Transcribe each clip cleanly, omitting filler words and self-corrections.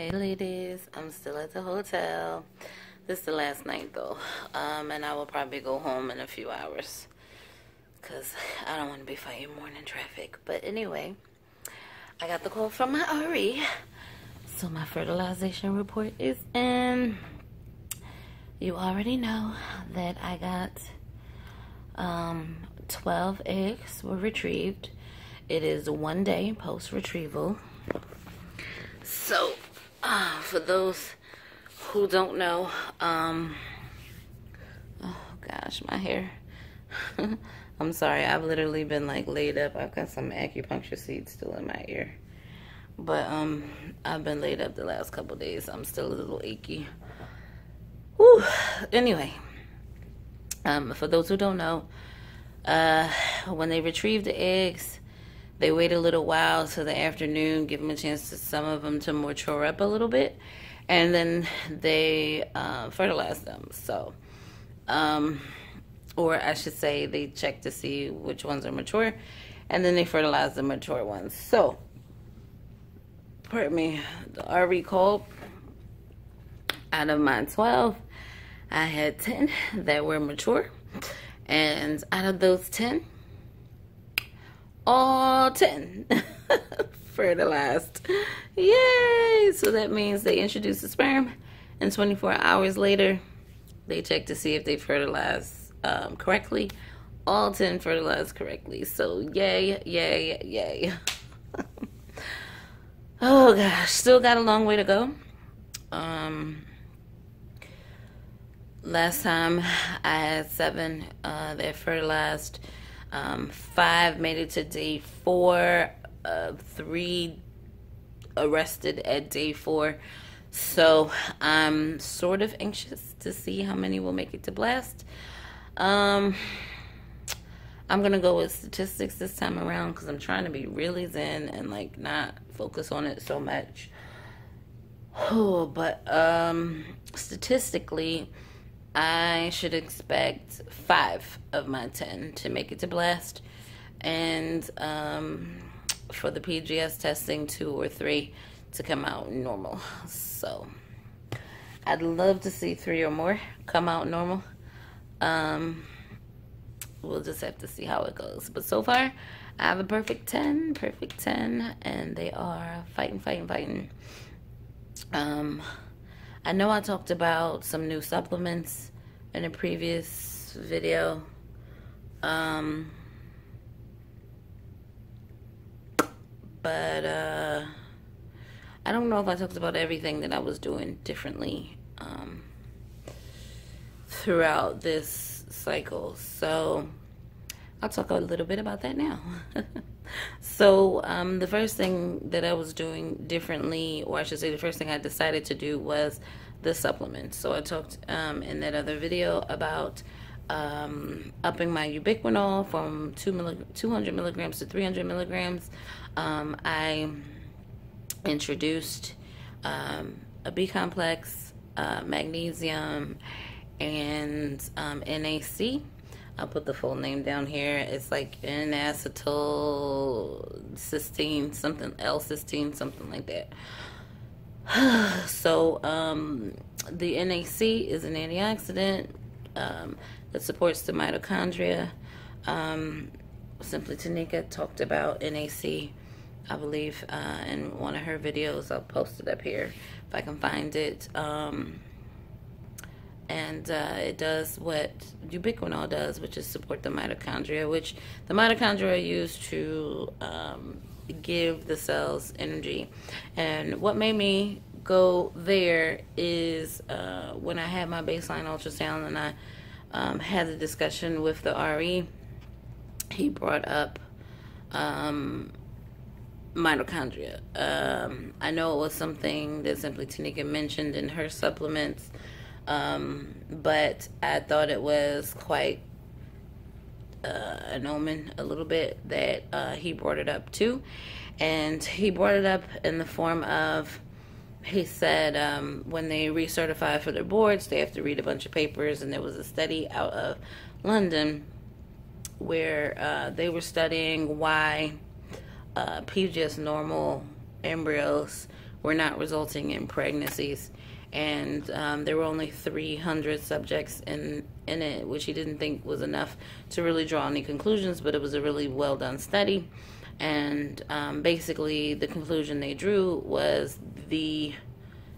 Hey ladies, I'm still at the hotel. This is the last night though, and I will probably go home in a few hours because I don't want to be fighting morning traffic. But anyway, I got the call from my RE, so my fertilization report is in. You already know that I got 12 eggs were retrieved. It is 1 day post retrieval. So for those who don't know, oh gosh, my hair. I'm sorry, I've literally been like laid up. I've got some acupuncture seeds still in my ear. But I've been laid up the last couple days. I'm still a little achy. Whew. Anyway, for those who don't know, when they retrieve the eggs, they wait a little while till the afternoon, give them a chance to some of them to mature up a little bit, and then they fertilize them. So, or I should say, they check to see which ones are mature, and then they fertilize the mature ones. So, pardon me, the RE called. Out of my 12, I had 10 that were mature, and out of those 10, all 10 fertilized. Yay! So that means they introduce the sperm, and 24 hours later, they check to see if they fertilize correctly. All 10 fertilized correctly. So yay, yay, yay. Oh gosh, still got a long way to go. Last time I had 7 that fertilized. 5 made it to day 4. 3 arrested at day 4. So I'm sort of anxious to see how many will make it to blast. I'm gonna go with statistics this time around because I'm trying to be really zen and like not focus on it so much. Oh, but statistically, I should expect 5 of my 10 to make it to blast, and for the PGS testing, 2 or 3 to come out normal. So I'd love to see 3 or more come out normal. We'll just have to see how it goes. But so far, I have a perfect 10, and they are fighting. I know I talked about some new supplements in a previous video. But I don't know if I talked about everything that I was doing differently throughout this cycle. So I'll talk a little bit about that now. So the first thing that I was doing differently, or I should say the first thing I decided to do, was the supplements. So I talked in that other video about upping my ubiquinol from 200 milligrams to 300 milligrams. I introduced a B complex, magnesium, and NAC. I'll put the full name down here. It's like N-acetyl-cysteine, something, L-cysteine, something like that. So the NAC is an antioxidant that supports the mitochondria. Simply Tanika talked about NAC, I believe, in one of her videos. I'll post it up here if I can find it. And it does what ubiquinol does, which is support the mitochondria, which the mitochondria are used to give the cells energy. And what made me go there is when I had my baseline ultrasound and I had the discussion with the RE, he brought up mitochondria. I know it was something that Simply Tanika mentioned in her supplements, but I thought it was quite an omen a little bit that he brought it up too. And he brought it up in the form of, he said when they recertify for their boards, they have to read a bunch of papers, and there was a study out of London where they were studying why PGS normal embryos were not resulting in pregnancies. And there were only 300 subjects in it, which he didn't think was enough to really draw any conclusions, but it was a really well done study. And basically the conclusion they drew was the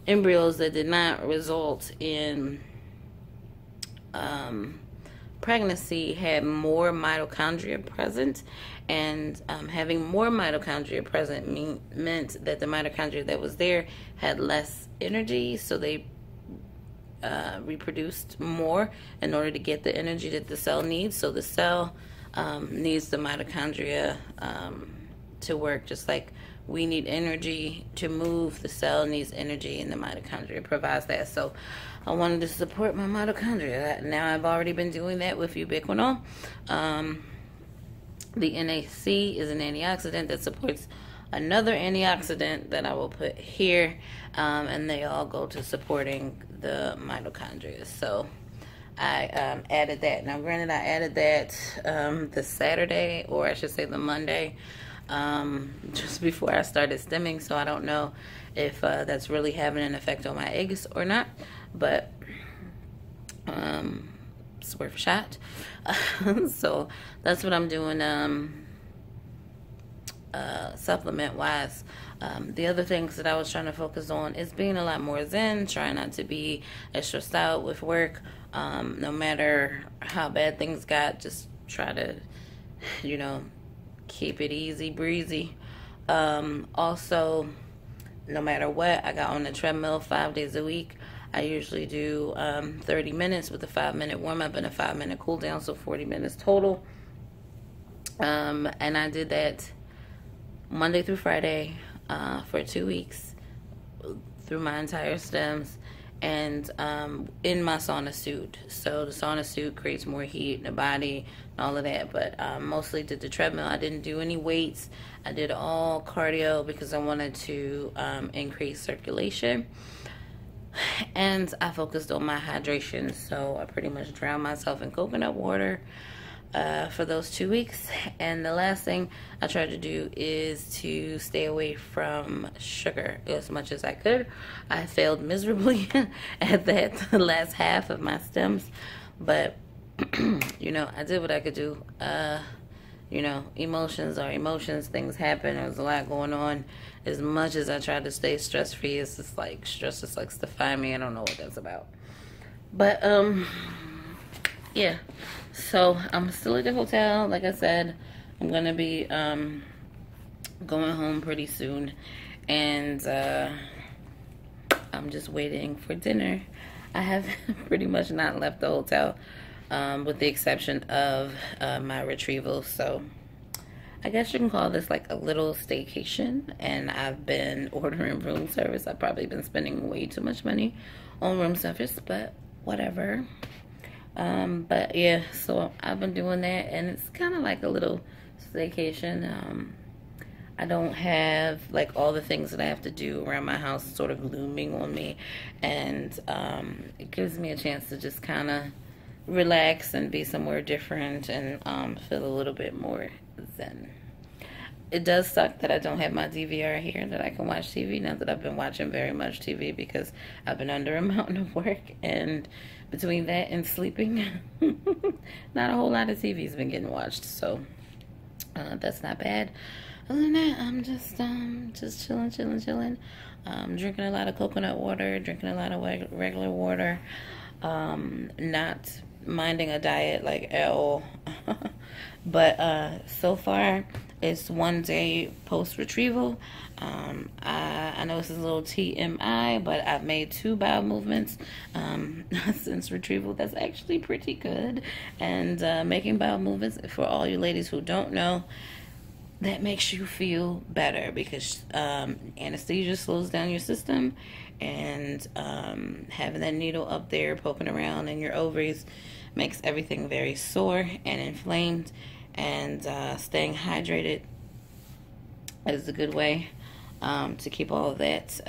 embryos that did not result in pregnancy had more mitochondria present, and having more mitochondria present meant that the mitochondria that was there had less energy, so they reproduced more in order to get the energy that the cell needs. So the cell needs the mitochondria to work, just like we need energy to move. The cell needs energy, and the mitochondria provides that. So I wanted to support my mitochondria. Now I've already been doing that with ubiquinol. The NAC is an antioxidant that supports another antioxidant that I will put here, and they all go to supporting the mitochondria. So I added that. Now granted, I added that the Saturday, or I should say the Monday, just before I started stimming, so I don't know if that's really having an effect on my eggs or not, but it's worth a shot. So that's what I'm doing supplement wise. The other things that I was trying to focus on is being a lot more zen, trying not to be as stressed out with work. No matter how bad things got, just try to, keep it easy breezy. Also, no matter what, I got on the treadmill 5 days a week. I usually do 30 minutes with a 5-minute warm-up and a 5-minute cool-down, so 40 minutes total. And I did that Monday through Friday for 2 weeks through my entire stems, and in my sauna suit. So the sauna suit creates more heat in the body and all of that, but mostly did the treadmill. I didn't do any weights. I did all cardio because I wanted to increase circulation, and I focused on my hydration. So I pretty much drowned myself in coconut water for those 2 weeks. And the last thing I tried to do is to stay away from sugar as much as I could. I failed miserably at that the last half of my stems, but I did what I could do. Emotions are emotions. Things happen. There's a lot going on. As much as I try to stay stress free, it's just like stress just likes to find me. I don't know what that's about. But yeah. So I'm still at the hotel. Like I said, I'm gonna be going home pretty soon, and I'm just waiting for dinner. I have pretty much not left the hotel, with the exception of my retrieval. So I guess you can call this like a little staycation, and I've been ordering room service. I've probably been spending way too much money on room service, but whatever. But yeah, so I've been doing that, and it's kind of like a little staycation. I don't have like all the things that I have to do around my house sort of looming on me, and it gives me a chance to just kind of relax and be somewhere different, and feel a little bit more zen. It does suck that I don't have my DVR here that I can watch TV, now that I've been watching very much TV because I've been under a mountain of work, and between that and sleeping, not a whole lot of TV has been getting watched, so that's not bad. Other than that, I'm just chilling. Drinking a lot of coconut water, drinking a lot of regular water, not minding a diet like at all. But so far, it's 1 day post retrieval. I know this is a little TMI, but I've made 2 bowel movements since retrieval. That's actually pretty good. And making bowel movements, for all you ladies who don't know, that makes you feel better because anesthesia slows down your system, and having that needle up there poking around in your ovaries makes everything very sore and inflamed, and staying hydrated is a good way to keep all of that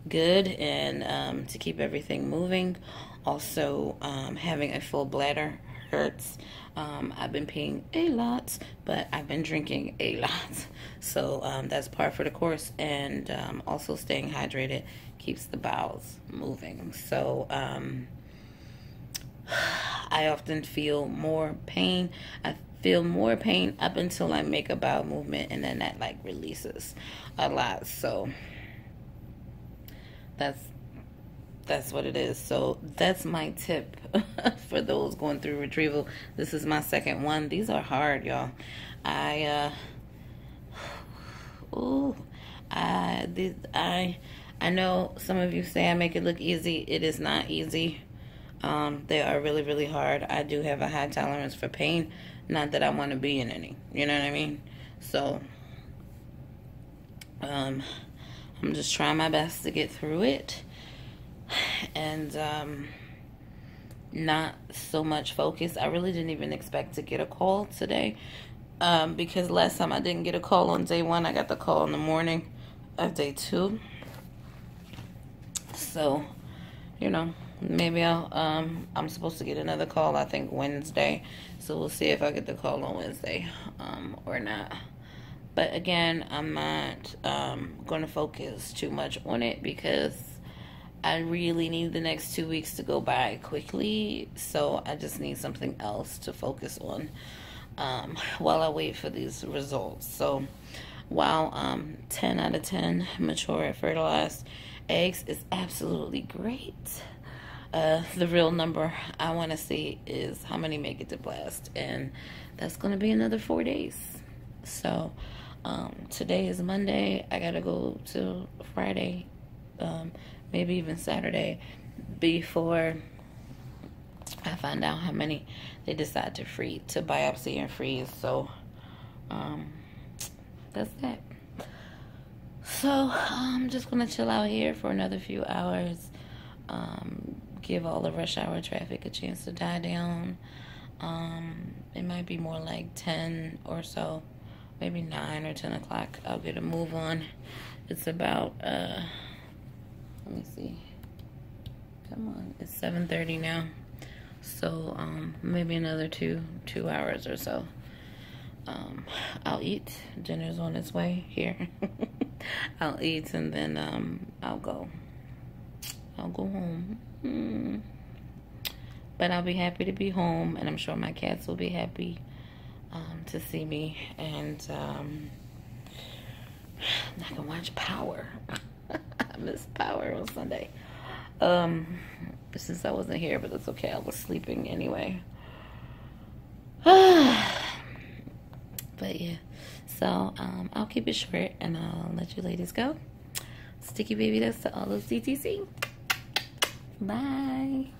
good, and to keep everything moving. Also, having a full bladder hurts. I've been peeing a lot, but I've been drinking a lot. So that's par for the course. And also staying hydrated keeps the bowels moving. So I often feel more pain. I feel more pain up until I make a bowel movement, and then that like releases a lot. So that's what it is. So that's my tip for those going through retrieval. This is my second one. These are hard, y'all. I know some of you say I make it look easy. It is not easy. They are really, really hard. I do have a high tolerance for pain. Not that I want to be in any. You know what I mean? So I'm just trying my best to get through it. And not so much focus. I really didn't even expect to get a call today, because last time I didn't get a call on day 1. I got the call in the morning of day 2. So, you know, maybe I'm supposed to get another call, I think Wednesday. So we'll see if I get the call on Wednesday or not. But again, I'm not going to focus too much on it, because I really need the next 2 weeks to go by quickly. So I just need something else to focus on while I wait for these results. So while 10 out of 10 mature fertilized eggs is absolutely great, the real number I want to see is how many make it to blast. And that's going to be another 4 days. So today is Monday. I got to go till Friday. Maybe even Saturday before I find out how many they decide to biopsy and freeze. So that's that. So I'm just gonna chill out here for another few hours, give all the rush hour traffic a chance to die down. It might be more like 10 or so, maybe 9 or 10 o'clock. I'll get a move on. It's about let me see. Come on, it's 7:30 now. So maybe another two hours or so. I'll eat. Dinner's on its way here. I'll eat, and then I'll go home. But I'll be happy to be home, and I'm sure my cats will be happy to see me, and I can watch Power. I missed Power on Sunday. Since I wasn't here, but that's okay. I was sleeping anyway. But yeah, so I'll keep it short, and I'll let you ladies go. Sticky baby dust to all those TTC. Bye.